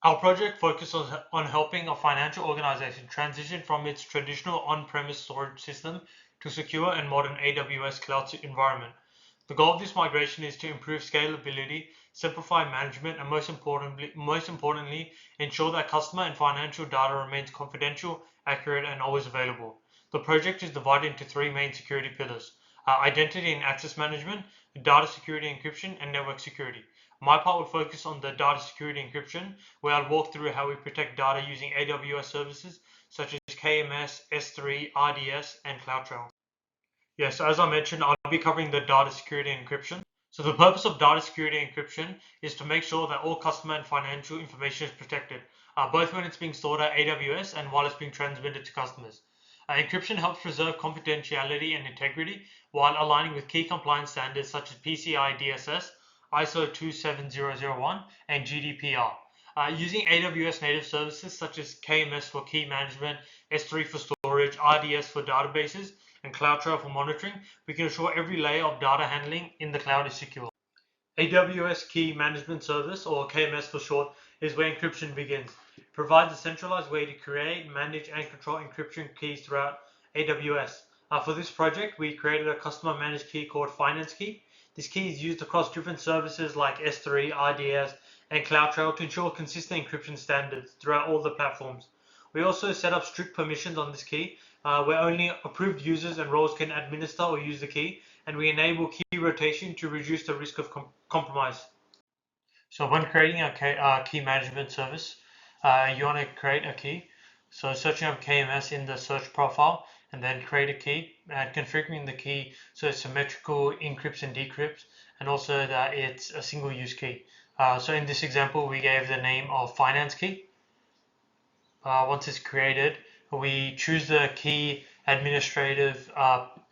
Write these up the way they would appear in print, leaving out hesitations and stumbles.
Our project focuses on helping a financial organization transition from its traditional on-premise storage system to secure and modern AWS cloud environment. The goal of this migration is to improve scalability, simplify management, and most importantly, ensure that customer and financial data remains confidential, accurate, and always available. The project is divided into three main security pillars: identity and access management, data security encryption, and network security. My part will focus on the data security encryption, where I'll walk through how we protect data using AWS services such as KMS, S3, RDS, and CloudTrail. Yeah, so as I mentioned, I'll be covering the data security encryption. So the purpose of data security encryption is to make sure that all customer and financial information is protected, both when it's being stored at AWS and while it's being transmitted to customers. Encryption helps preserve confidentiality and integrity while aligning with key compliance standards such as PCI DSS, ISO 27001, and GDPR. Using AWS native services such as KMS for key management, S3 for storage, RDS for databases, and CloudTrail for monitoring, we can ensure every layer of data handling in the cloud is secure. AWS Key Management Service, or KMS for short, is where encryption begins. It provides a centralized way to create, manage, and control encryption keys throughout AWS. For this project, we created a customer managed key called Finance Key. This key is used across different services like S3, RDS, and CloudTrail to ensure consistent encryption standards throughout all the platforms. We also set up strict permissions on this key, where only approved users and roles can administer or use the key, and we enable key rotation to reduce the risk of compromise. So when creating a key management service, you want to create a key. So searching up KMS in the search profile and then create a key and configuring the key so it's symmetrical, encrypts and decrypts, and also that it's a single use key. So in this example, we gave the name of finance key. Once it's created, we choose the key administrative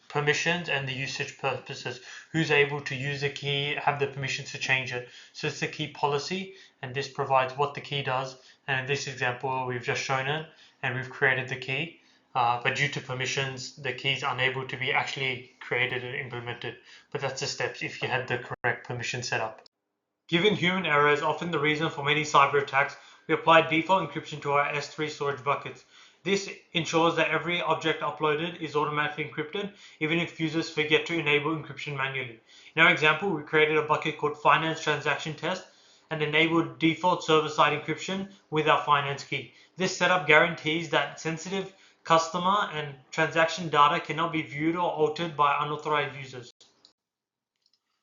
permissions and the usage purposes. Who's able to use the key, have the permissions to change it. So it's the key policy, and this provides what the key does. And in this example, we've just shown it, and we've created the key. But due to permissions, the key is unable to be actually created and implemented. But that's the steps if you had the correct permission set up. Given human error is often the reason for many cyber attacks, we apply default encryption to our S3 storage buckets. This ensures that every object uploaded is automatically encrypted, even if users forget to enable encryption manually. In our example, we created a bucket called Finance Transaction Test and enabled default server-side encryption with our finance key. This setup guarantees that sensitive customer and transaction data cannot be viewed or altered by unauthorized users.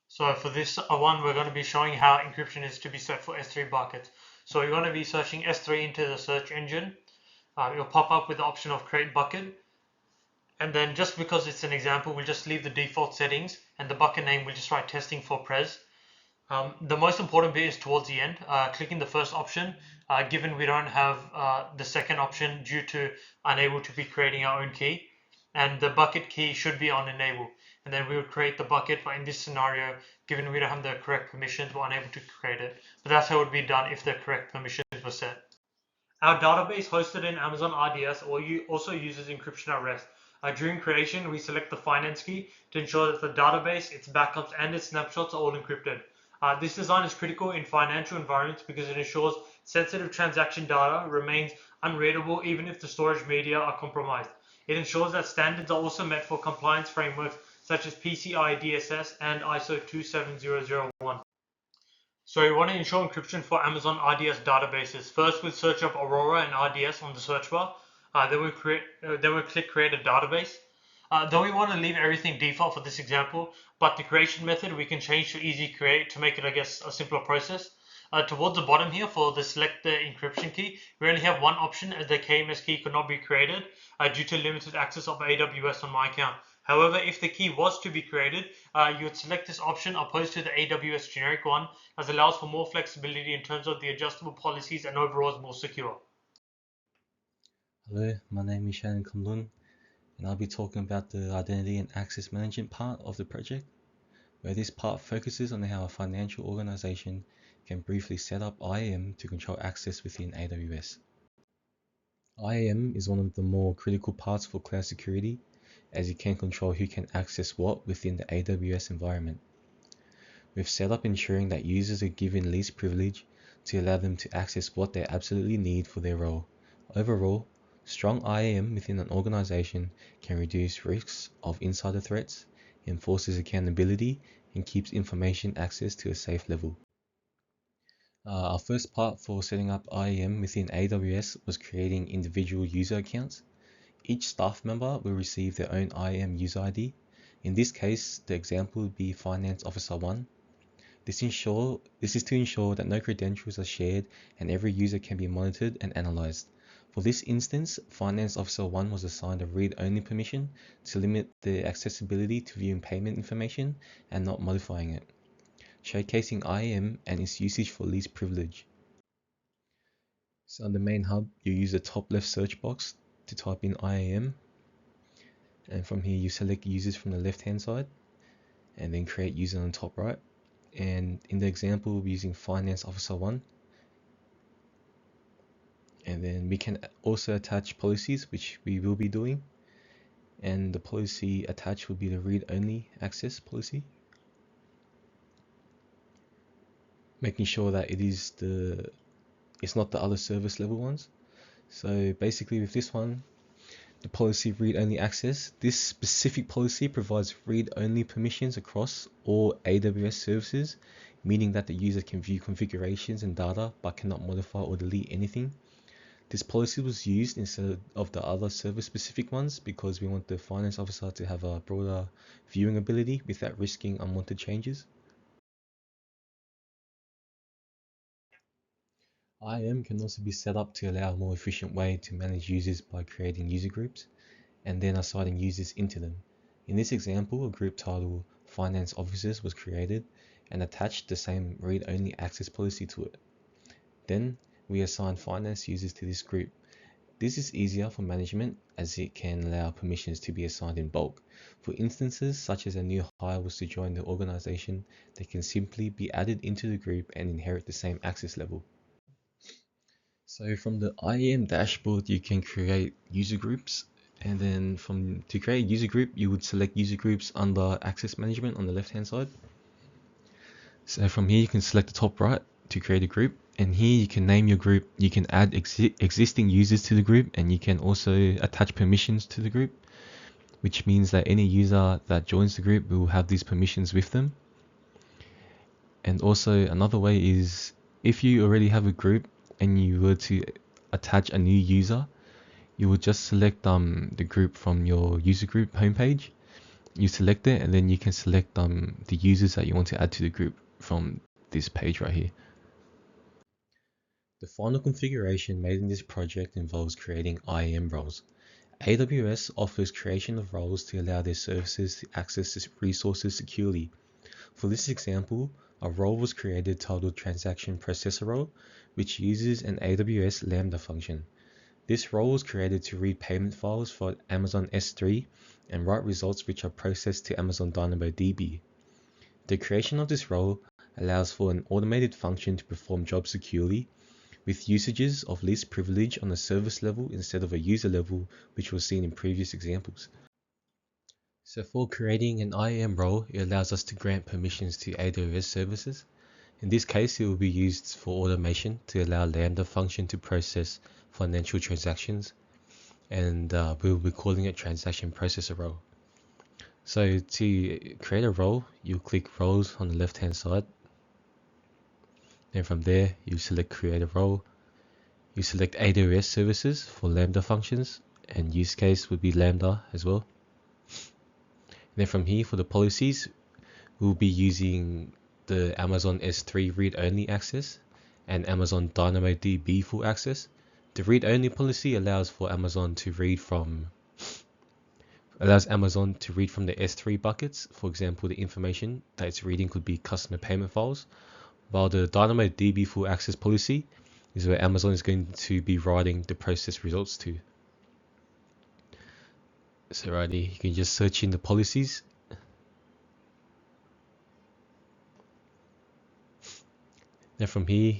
So for this one, we're going to be showing how encryption is to be set for S3 buckets. So you're going to be searching S3 into the search engine. It'll pop up with the option of create bucket. And then just because it's an example, we'll just leave the default settings and the bucket name, we'll just write testing for Prez. The most important bit is towards the end, clicking the first option, given we don't have the second option due to unable to be creating our own key. And the bucket key should be on enable. And then we would create the bucket, but in this scenario, given we don't have the correct permissions, we're unable to create it. But that's how it would be done if the correct permissions were set. Our database hosted in Amazon RDS also uses encryption at rest. During creation, we select the finance key to ensure that the database, its backups, and its snapshots are all encrypted. This design is critical in financial environments because it ensures sensitive transaction data remains unreadable even if the storage media are compromised. It ensures that standards are also met for compliance frameworks such as PCI DSS and ISO 27001. So we want to ensure encryption for Amazon RDS databases. First, we'll search up Aurora and RDS on the search bar. Then we'll click create a database. Though we want to leave everything default for this example, but the creation method we can change to easy create to make it, I guess, a simpler process. Towards the bottom here for the select the encryption key, we only have one option as the KMS key could not be created due to limited access of AWS on my account. However, if the key was to be created, you would select this option opposed to the AWS generic one, as it allows for more flexibility in terms of the adjustable policies and overall is more secure. Hello, my name is Shannon Kumlun, and I'll be talking about the identity and access management part of the project, where this part focuses on how a financial organization can briefly set up IAM to control access within AWS. IAM is one of the more critical parts for cloud security, as it can control who can access what within the AWS environment. We've set up ensuring that users are given least privilege to allow them to access what they absolutely need for their role. Overall, strong IAM within an organization can reduce risks of insider threats, enforces accountability, and keeps information access to a safe level. Our first part for setting up IAM within AWS was creating individual user accounts. Each staff member will receive their own IAM user ID. In this case, the example would be Finance Officer 1. This is to ensure that no credentials are shared and every user can be monitored and analyzed. For this instance, Finance Officer 1 was assigned a read-only permission to limit the accessibility to viewing payment information and not modifying it, showcasing IAM and its usage for least privilege. So on the main hub, you use the top left search box to type in IAM, and from here you select users from the left hand side and then create user on the top right. And in the example, we'll be using Finance Officer 1, and then we can also attach policies, which we will be doing, and the policy attached will be the read-only access policy, making sure that it's not the other service level ones. So basically with this one, the policy read-only access, this specific policy provides read-only permissions across all AWS services, meaning that the user can view configurations and data but cannot modify or delete anything. This policy was used instead of the other service-specific ones because we want the finance officer to have a broader viewing ability without risking unwanted changes. IAM can also be set up to allow a more efficient way to manage users by creating user groups and then assigning users into them. In this example, a group titled Finance Officers was created and attached the same read-only access policy to it. Then we assign finance users to this group. This is easier for management as it can allow permissions to be assigned in bulk. For instances such as a new hire was to join the organization, they can simply be added into the group and inherit the same access level. So from the IAM dashboard, you can create user groups, and then to create a user group, you would select user groups under access management on the left hand side. So from here, you can select the top right to create a group, and here you can name your group. You can add existing users to the group, and you can also attach permissions to the group, which means that any user that joins the group will have these permissions with them. And also another way is if you already have a group and you were to attach a new user, you will just select the group from your user group homepage. You select it, and then you can select the users that you want to add to the group from this page right here. The final configuration made in this project involves creating IAM roles. AWS offers creation of roles to allow their services to access resources securely. For this example, a role was created titled Transaction Processor Role, which uses an AWS Lambda function. This role was created to read payment files for Amazon S3 and write results which are processed to Amazon DynamoDB. The creation of this role allows for an automated function to perform jobs securely, with usages of least privilege on a service level instead of a user level, which was seen in previous examples. So for creating an IAM role, it allows us to grant permissions to AWS services. In this case, it will be used for automation to allow Lambda function to process financial transactions, and we will be calling it Transaction Processor Role. So to create a role, you click Roles on the left hand side. Then from there, you select Create a Role. You select AWS services for Lambda functions, and use case would be Lambda as well. Then from here, for the policies, we'll be using the Amazon S3 read-only access and Amazon DynamoDB full access. The read-only policy allows Amazon to read from the S3 buckets. For example, the information that it's reading could be customer payment files, while the DynamoDB full access policy is where Amazon is going to be writing the process results to. So right here, you can just search in the policies. Then from here,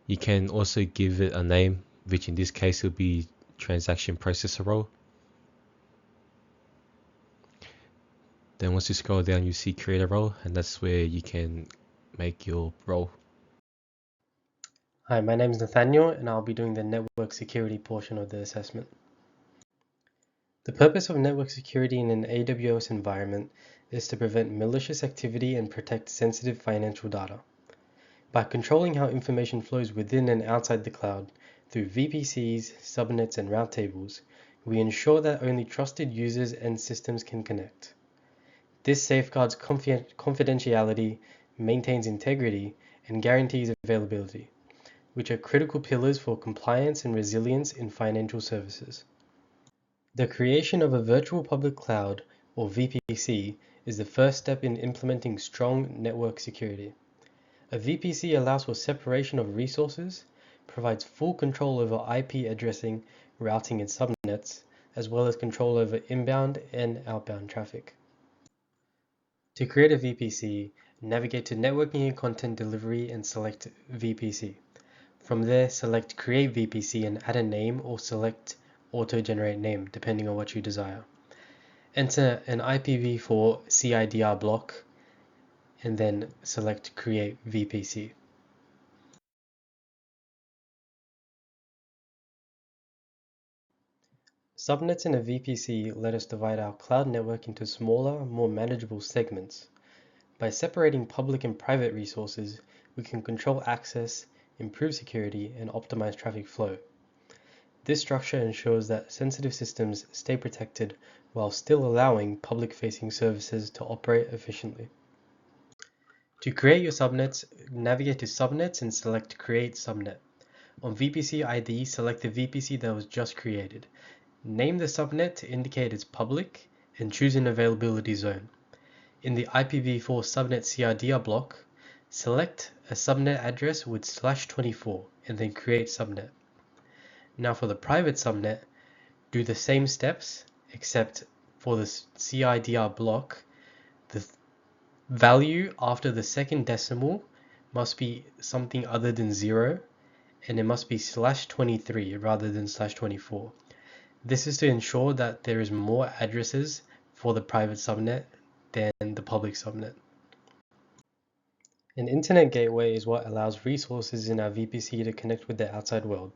you can also give it a name, which in this case will be Transaction Processor Role. Then once you scroll down, you see Create a Role, and that's where you can make your role. Hi, my name is Nathaniel and I'll be doing the network security portion of the assessment. The purpose of network security in an AWS environment is to prevent malicious activity and protect sensitive financial data. By controlling how information flows within and outside the cloud through VPCs, subnets, and route tables, we ensure that only trusted users and systems can connect. This safeguards confidentiality, maintains integrity, and guarantees availability, which are critical pillars for compliance and resilience in financial services. The creation of a virtual public cloud, or VPC, is the first step in implementing strong network security. A VPC allows for separation of resources, provides full control over IP addressing, routing, and subnets, as well as control over inbound and outbound traffic. To create a VPC, navigate to Networking and Content Delivery and select VPC. From there, select Create VPC and add a name or select Auto-Generate Name, depending on what you desire. Enter an IPv4 CIDR block and then select Create VPC. Subnets in a VPC let us divide our cloud network into smaller, more manageable segments. By separating public and private resources, we can control access, improve security, and optimize traffic flow. This structure ensures that sensitive systems stay protected while still allowing public-facing services to operate efficiently. To create your subnets, navigate to Subnets and select Create Subnet. On VPC ID, select the VPC that was just created. Name the subnet to indicate it's public and choose an availability zone. In the IPv4 subnet CIDR block, select a subnet address with /24 and then create subnet. Now for the private subnet, do the same steps, except for the CIDR block, the value after the second decimal must be something other than 0, and it must be /23 rather than /24. This is to ensure that there is more addresses for the private subnet than the public subnet. An internet gateway is what allows resources in our VPC to connect with the outside world.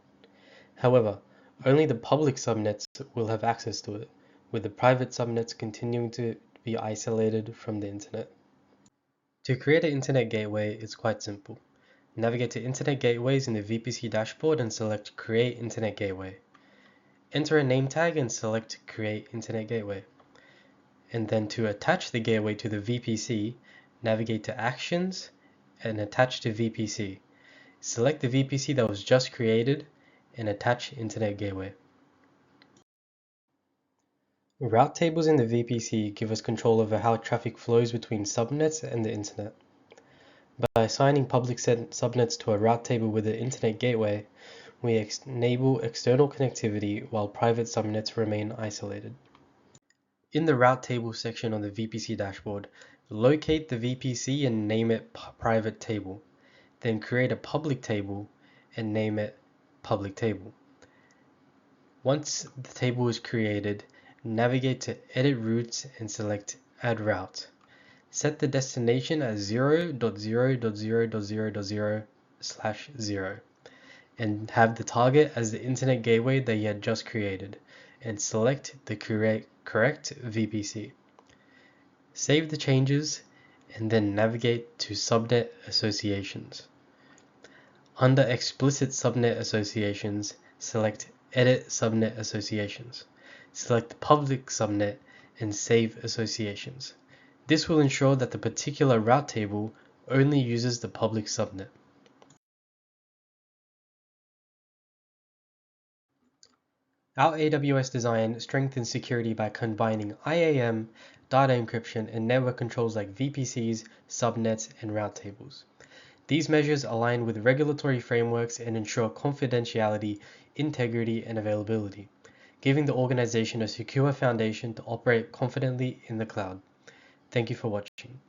However, only the public subnets will have access to it, with the private subnets continuing to be isolated from the internet. To create an internet gateway, it's quite simple. Navigate to Internet Gateways in the VPC dashboard and select Create Internet Gateway. Enter a name tag and select Create Internet Gateway. And then to attach the gateway to the VPC, navigate to Actions and Attach to VPC. Select the VPC that was just created and attach Internet Gateway. Route tables in the VPC give us control over how traffic flows between subnets and the internet. By assigning public subnets to a route table with the Internet Gateway, we enable external connectivity while private subnets remain isolated. In the Route Table section on the VPC dashboard, locate the VPC and name it Private Table. Then create a public table and name it Public Table. Once the table is created, navigate to Edit Routes and select Add Route. Set the destination as 0.0.0.0.0/0 and have the target as the internet gateway that you had just created, and select the correct VPC. Save the changes and then navigate to Subnet Associations. Under Explicit Subnet Associations, select Edit Subnet Associations. Select Public Subnet and save associations. This will ensure that the particular route table only uses the public subnet. Our AWS design strengthens security by combining IAM, data encryption, and network controls like VPCs, subnets, and route tables. These measures align with regulatory frameworks and ensure confidentiality, integrity, and availability, giving the organization a secure foundation to operate confidently in the cloud. Thank you for watching.